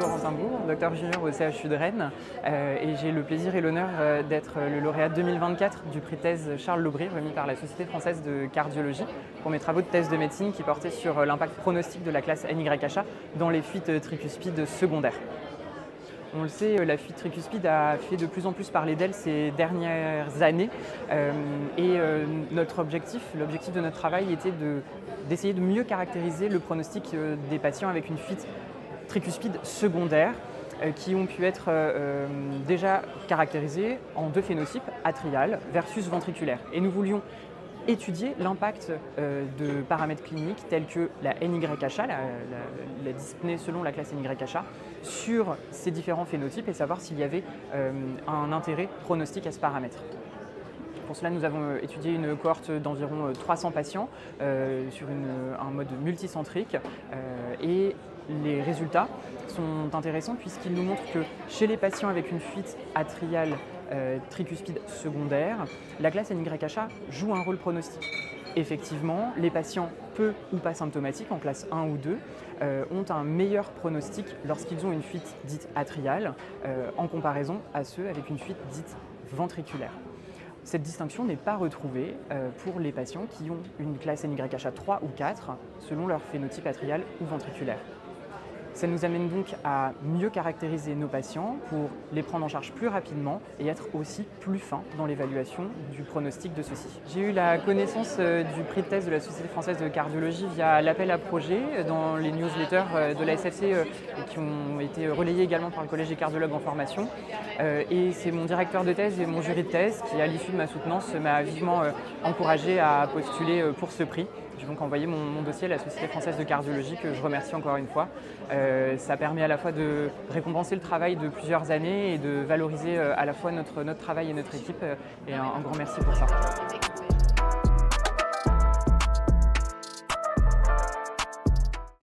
Corentin Bourg, docteur junior au CHU de Rennes, et j'ai le plaisir et l'honneur d'être le lauréat 2024 du prix thèse Charles Laubry remis par la Société française de cardiologie pour mes travaux de thèse de médecine qui portaient sur l'impact pronostic de la classe NYHA dans les fuites tricuspides secondaires. On le sait, la fuite tricuspide a fait de plus en plus parler d'elle ces dernières années et notre objectif, l'objectif de notre travail était d'essayer de mieux caractériser le pronostic des patients avec une fuite tricuspide secondaire qui ont pu être déjà caractérisés en deux phénotypes, atrial versus ventriculaire. Et nous voulions étudier l'impact de paramètres cliniques tels que la NYHA, la dyspnée selon la classe NYHA, sur ces différents phénotypes et savoir s'il y avait un intérêt pronostic à ce paramètre. Pour cela, nous avons étudié une cohorte d'environ 300 patients sur un mode multicentrique et les résultats sont intéressants puisqu'ils nous montrent que chez les patients avec une fuite atriale tricuspide secondaire, la classe NYHA joue un rôle pronostique. Effectivement, les patients peu ou pas symptomatiques, en classe 1 ou 2, ont un meilleur pronostic lorsqu'ils ont une fuite dite atriale en comparaison à ceux avec une fuite dite ventriculaire. Cette distinction n'est pas retrouvée pour les patients qui ont une classe NYHA 3 ou 4 selon leur phénotype atrial ou ventriculaire. Ça nous amène donc à mieux caractériser nos patients pour les prendre en charge plus rapidement et être aussi plus fins dans l'évaluation du pronostic de ceux-ci. J'ai eu la connaissance du prix de thèse de la Société française de cardiologie via l'appel à projet dans les newsletters de la SFC qui ont été relayés également par le Collège des cardiologues en formation. Et c'est mon directeur de thèse et mon jury de thèse qui, à l'issue de ma soutenance, m'a vivement encouragé à postuler pour ce prix. J'ai donc envoyé mon dossier à la Société française de cardiologie que je remercie encore une fois. Ça permet à la fois de récompenser le travail de plusieurs années et de valoriser à la fois notre travail et notre équipe. Et un grand merci pour ça.